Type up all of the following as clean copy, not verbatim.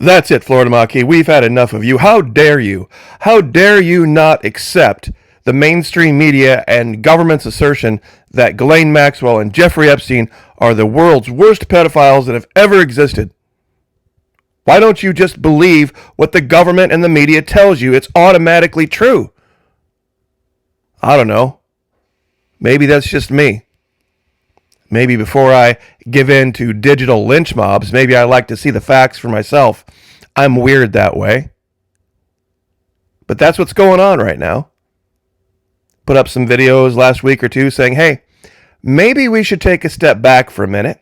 That's it, Florida Maki. We've had enough of you. How dare you? How dare you not accept the mainstream media and government's assertion that Ghislaine Maxwell and Jeffrey Epstein are the world's worst pedophiles that have ever existed? Why don't you just believe what the government and the media tells you? It's automatically true. I don't know. Maybe that's just me. Maybe before I give in to digital lynch mobs, maybe I like to see the facts for myself. I'm weird that way. But that's what's going on right now. Put up some videos last week or two saying, hey, maybe we should take a step back for a minute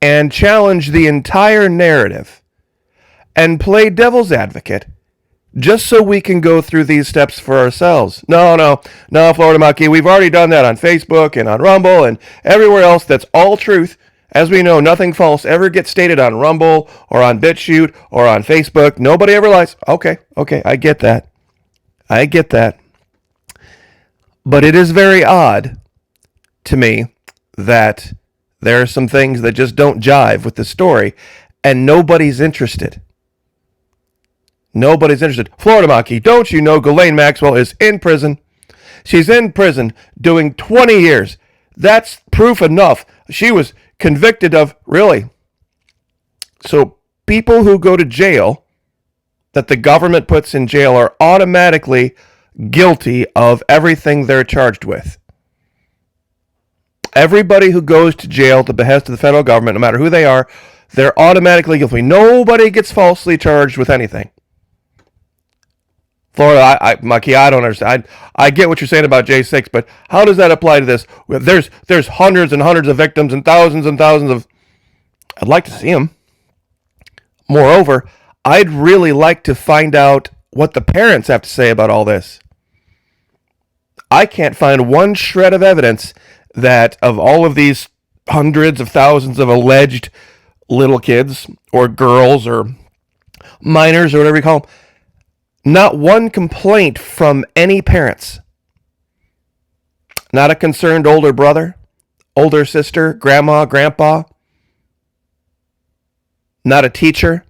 and challenge the entire narrative and play devil's advocate just so we can go through these steps for ourselves. No, Florida Maki, we've already done that on Facebook and on Rumble and everywhere else. That's all truth. As we know, nothing false ever gets stated on Rumble or on BitChute or on Facebook. Nobody ever lies. Okay, I get that. But it is very odd to me that there are some things that just don't jive with the story and nobody's interested. Florida Maki, don't you know Ghislaine Maxwell is in prison? She's in prison doing 20 years. That's proof enough. She was convicted of, really. So people who go to jail, that the government puts in jail, are automatically guilty of everything they're charged with. Everybody who goes to jail at the behest of the federal government, no matter who they are, they're automatically guilty. Nobody gets falsely charged with anything. Florida, Maki, I don't understand. I get what you're saying about J6, but how does that apply to this? There's hundreds and hundreds of victims and thousands of... I'd like to see them. Moreover, I'd really like to find out what the parents have to say about all this. I can't find one shred of evidence that of all of these hundreds of thousands of alleged little kids or girls or minors or whatever you call them, not one complaint from any parents. Not a concerned older brother, older sister, grandma, grandpa. Not a teacher.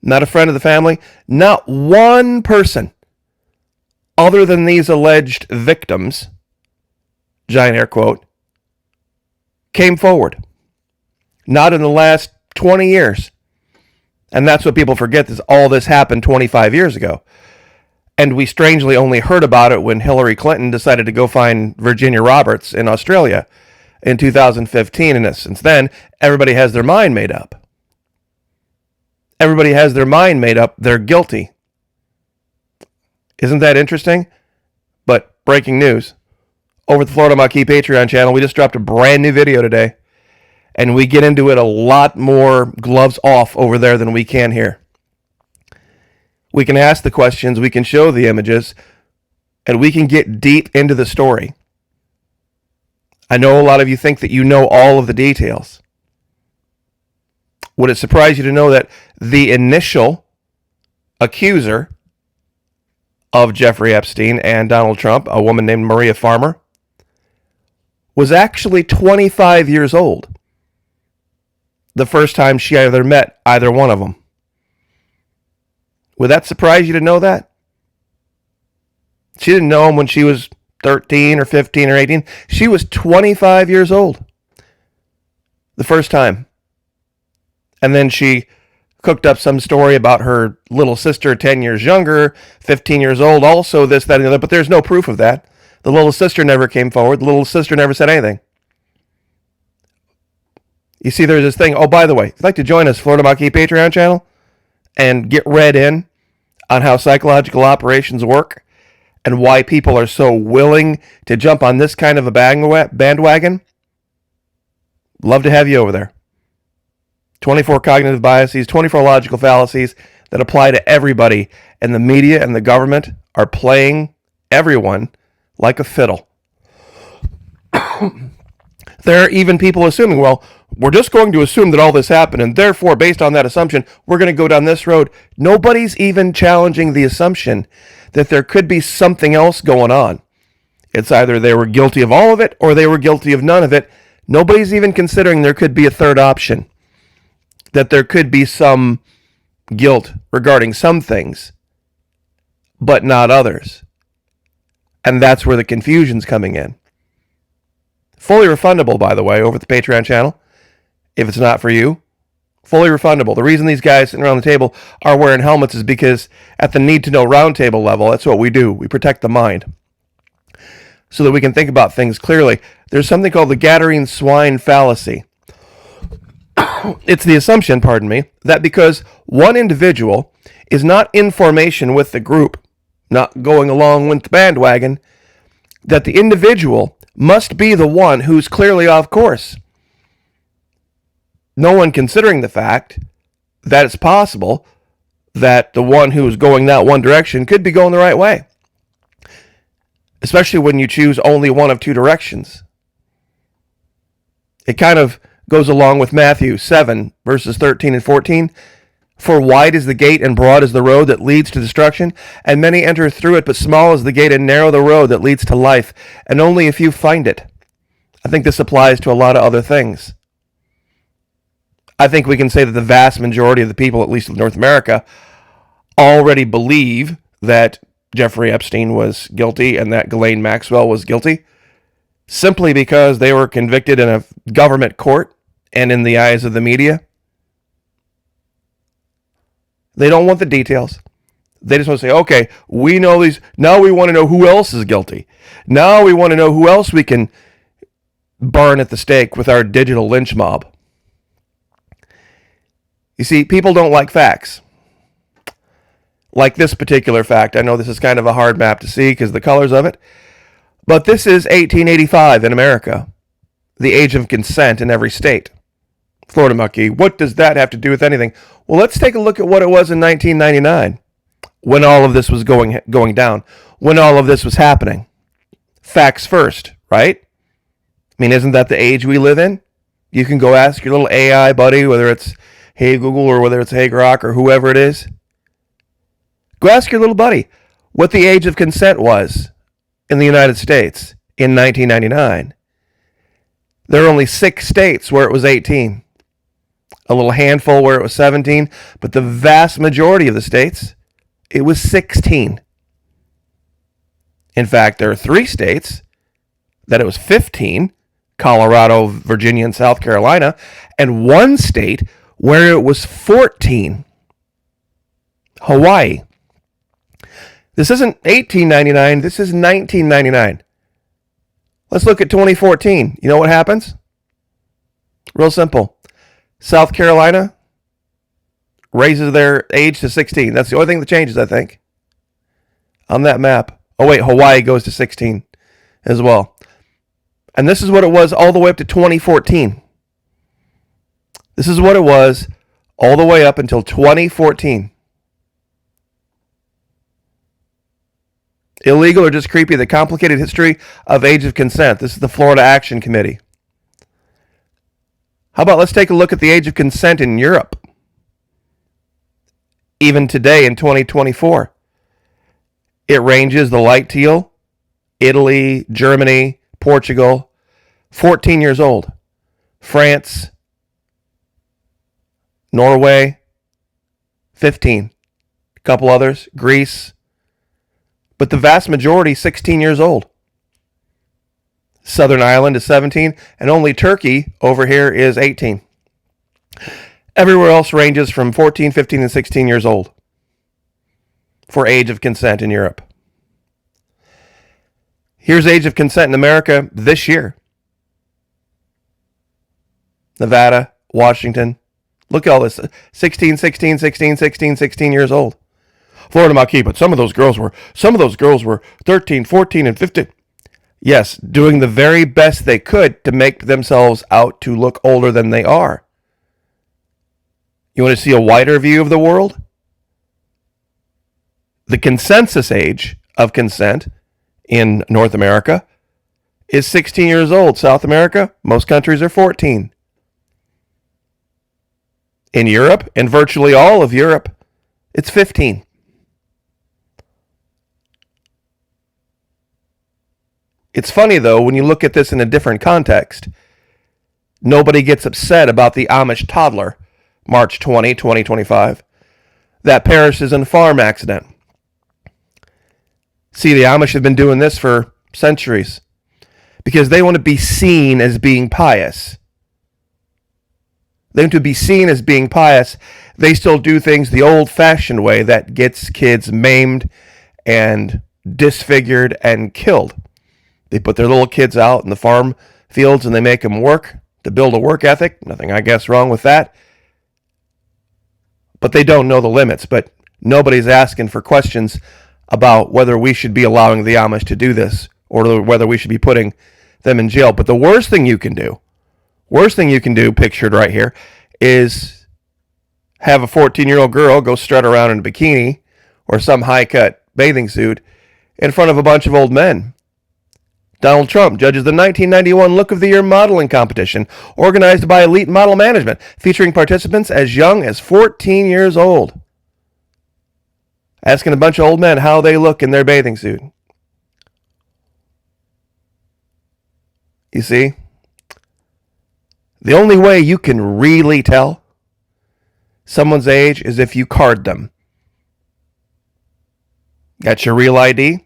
Not a friend of the family. Not one person other than these alleged victims, giant air quote, came forward. Not in the last 20 years. And that's what people forget, is all this happened 25 years ago. And we strangely only heard about it when Hillary Clinton decided to go find Virginia Roberts in Australia in 2015. And since then, everybody has their mind made up. They're guilty. Isn't that interesting? But breaking news. Over at the Florida Maki Patreon channel, we just dropped a brand new video today. And we get into it a lot more gloves off over there than we can here. We can ask the questions, we can show the images, and we can get deep into the story. I know a lot of you think that you know all of the details. Would it surprise you to know that the initial accuser of Jeffrey Epstein and Donald Trump, a woman named Maria Farmer, was actually 25 years old the first time she ever met either one of them? Would that surprise you to know that? She didn't know him when she was 13 or 15 or 18. She was 25 years old the first time. And then she cooked up some story about her little sister 10 years younger, 15 years old, also this, that, and the other, but there's no proof of that. The little sister never came forward. The little sister never said anything. You see, there's this thing. Oh, by the way, if you'd like to join us, Florida Maki Patreon channel, and get read in on how psychological operations work and why people are so willing to jump on this kind of a bandwagon, love to have you over there. 24 cognitive biases, 24 logical fallacies that apply to everybody, and the media and the government are playing everyone like a fiddle. There are even people assuming, well, we're just going to assume that all this happened, and therefore, based on that assumption, we're going to go down this road. Nobody's even challenging the assumption that there could be something else going on. It's either they were guilty of all of it, or they were guilty of none of it. Nobody's even considering there could be a third option. that there could be some guilt regarding some things, but not others. And that's where the confusion's coming in. Fully refundable, by the way, over at the Patreon channel. If it's not for you, fully refundable. The reason these guys sitting around the table are wearing helmets is because at the need-to-know roundtable level, that's what we do. We protect the mind so that we can think about things clearly. There's something called the Gadarene swine fallacy. It's the assumption, that because one individual is not in formation with the group, not going along with the bandwagon, that the individual must be the one who's clearly off course. No one considering the fact that it's possible that the one who's going that one direction could be going the right way. Especially when you choose only one of two directions. It kind of goes along with Matthew 7, verses 13 and 14. For wide is the gate and broad is the road that leads to destruction, and many enter through it, but small is the gate and narrow the road that leads to life, and only a few find it. I think this applies to a lot of other things. I think we can say that the vast majority of the people, at least in North America, already believe that Jeffrey Epstein was guilty and that Ghislaine Maxwell was guilty, simply because they were convicted in a government court and in the eyes of the media. They don't want the details. They just want to say, okay, we know these. Now we want to know who else is guilty. Now we want to know who else we can burn at the stake with our digital lynch mob. You see, people don't like facts. Like this particular fact. I know this is kind of a hard map to see because of the colors of it. But this is 1885 in America. The age of consent in every state. Florida Mucky, what does that have to do with anything? Well, let's take a look at what it was in 1999 when all of this was going down, when all of this was happening. Facts first, right? I mean, isn't that the age we live in? You can go ask your little AI buddy, whether it's Hey Google or whether it's Hey Grok or whoever it is. Go ask your little buddy what the age of consent was in the United States in 1999. There are only 6 states where it was 18. A little handful where it was 17, but the vast majority of the states, it was 16. In fact, there are 3 states that it was 15, Colorado, Virginia, and South Carolina, and 1 state where it was 14, Hawaii. This isn't 1899, this is 1999. Let's look at 2014. You know what happens? Real simple. South Carolina raises their age to 16. That's the only thing that changes, I think, on that map. Oh, wait, Hawaii goes to 16 as well. And this is what it was all the way up to 2014. This is what it was all the way up until 2014. Illegal or just creepy, the complicated history of age of consent. This is the Florida Action Committee. How about let's take a look at the age of consent in Europe? Even today in 2024. It ranges the light teal, Italy, Germany, Portugal, 14 years old. France, Norway, 15. A couple others, Greece. But the vast majority, 16 years old. Southern Ireland is 17, and only Turkey over here is 18. Everywhere else ranges from 14, 15, and 16 years old for age of consent in Europe. Here's age of consent in America this year. Nevada, Washington. Look at all this. 16, 16, 16, 16, 16 years old. Florida Maquis, but some of those girls were 13, 14, and 15. Yes, doing the very best they could to make themselves out to look older than they are. You want to see a wider view of the world? The consensus age of consent in North America is 16 years old. South America, most countries are 14. In Europe, and virtually all of Europe, it's 15. It's funny, though, when you look at this in a different context. Nobody gets upset about the Amish toddler March 20, 2025, that perishes in a farm accident. See, the Amish have been doing this for centuries because they want to be seen as being pious. They want to be seen as being pious. They still do things the old-fashioned way that gets kids maimed and disfigured and killed. They put their little kids out in the farm fields and they make them work to build a work ethic. Nothing, I guess, wrong with that. But they don't know the limits. But nobody's asking for questions about whether we should be allowing the Amish to do this or whether we should be putting them in jail. But the worst thing you can do, pictured right here, is have a 14-year-old girl go strut around in a bikini or some high-cut bathing suit in front of a bunch of old men. Donald Trump judges the 1991 Look of the Year modeling competition organized by Elite Model Management, featuring participants as young as 14 years old. Asking a bunch of old men how they look in their bathing suit. You see? The only way you can really tell someone's age is if you card them. Got your real ID?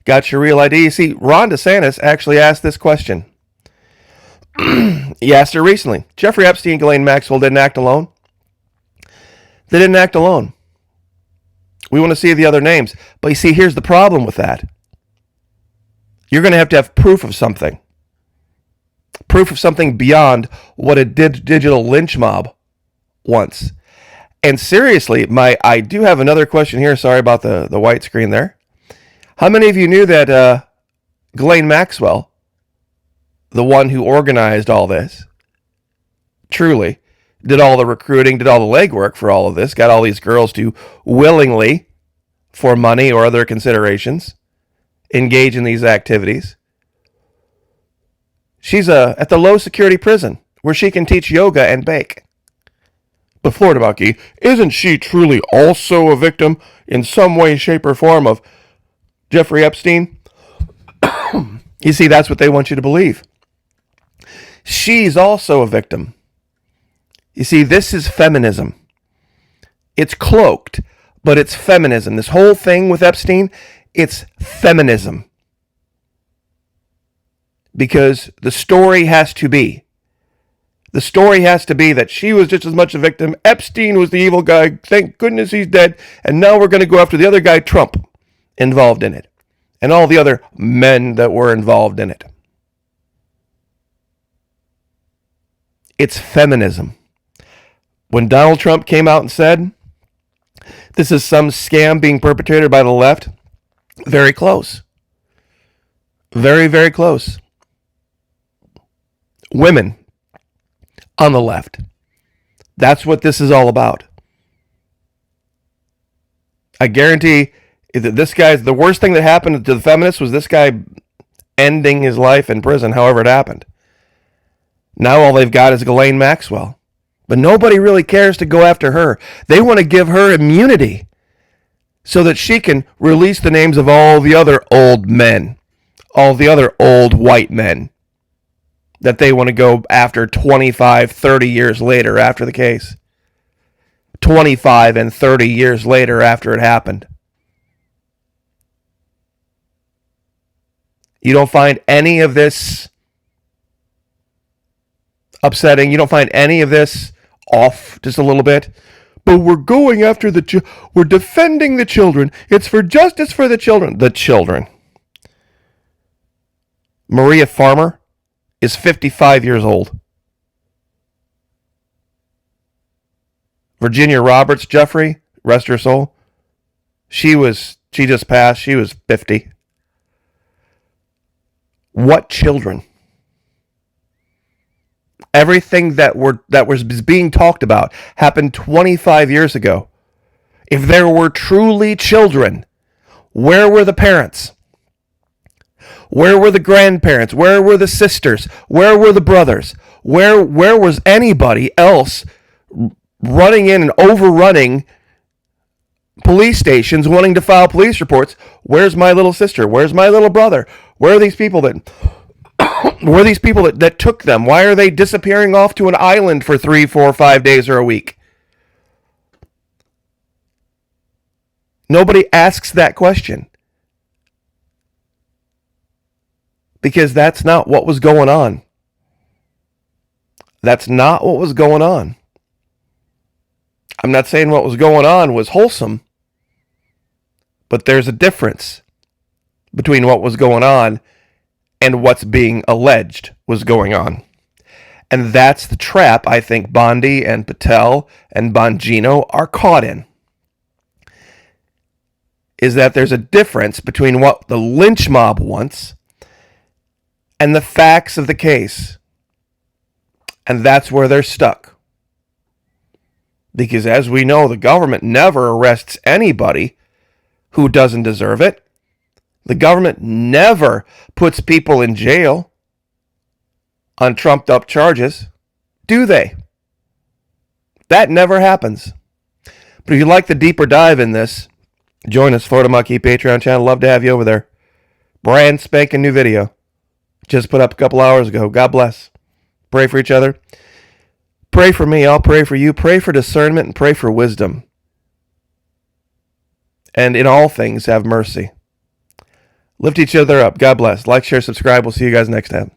Got your real ID? You see, Ron DeSantis actually asked this question. He asked her recently. Jeffrey Epstein and Ghislaine Maxwell didn't act alone. They didn't act alone. We want to see the other names. But you see, here's the problem with that. You're going to have proof of something. Proof of something beyond what a digital lynch mob wants. And seriously, I do have another question here. Sorry about the white screen there. How many of you knew that Ghislaine Maxwell, the one who organized all this, truly did all the recruiting, did all the legwork for all of this, got all these girls to willingly, for money or other considerations, engage in these activities? She's at the low security prison where she can teach yoga and bake. But Florida Bucky, isn't she truly also a victim in some way, shape, or form of Jeffrey Epstein? You see, that's what they want you to believe. She's also a victim. You see, this is feminism. It's cloaked, but it's feminism. This whole thing with Epstein, it's feminism. Because the story has to be that she was just as much a victim. Epstein was the evil guy. Thank goodness he's dead. And now we're going to go after the other guy, Trump, involved in it. And all the other men that were involved in it. It's feminism. When Donald Trump came out and said, this is some scam being perpetrated by the left, very close. Very, very close. Women on the left. That's what this is all about. I guarantee that this guy's, the worst thing that happened to the feminists was this guy ending his life in prison, however it happened. Now all they've got is Ghislaine Maxwell. But nobody really cares to go after her. They want to give her immunity so that she can release the names of all the other old men, all the other old white men that they want to go after 25, 30 years later after the case. 25 and 30 years later after it happened. You don't find any of this upsetting. You don't find any of this off just a little bit. But we're going after we're defending the children. It's for justice for the children. The children. Maria Farmer is 55 years old. Virginia Roberts Jeffrey, rest her soul, she just passed. She was 50. What children? Everything that was being talked about happened 25 years ago. If there were truly children, where were the parents? Where were the grandparents? Where were the sisters? Where were the brothers? Where was anybody else running in and overrunning police stations wanting to file police reports? Where's my little sister? Where's my little brother? Where are these people that Were these people that took them? Why are they disappearing off to an island for 3, 4, 5 days or a week? Nobody asks that question. Because that's not what was going on. That's not what was going on. I'm not saying what was going on was wholesome, but there's a difference between what was going on and what's being alleged was going on. And that's the trap I think Bondi and Patel and Bongino are caught in. Is that there's a difference between what the lynch mob wants and the facts of the case. And that's where they're stuck. Because as we know, the government never arrests anybody who doesn't deserve it. The government never puts people in jail on trumped up charges, do they? That never happens. But if you like the deeper dive in this, join us, Florida Monkey Patreon channel. Love to have you over there. Brand spanking new video. Just put up a couple hours ago. God bless. Pray for each other. Pray for me. I'll pray for you. Pray for discernment and pray for wisdom. And in all things, have mercy. Lift each other up. God bless. Like, share, subscribe. We'll see you guys next time.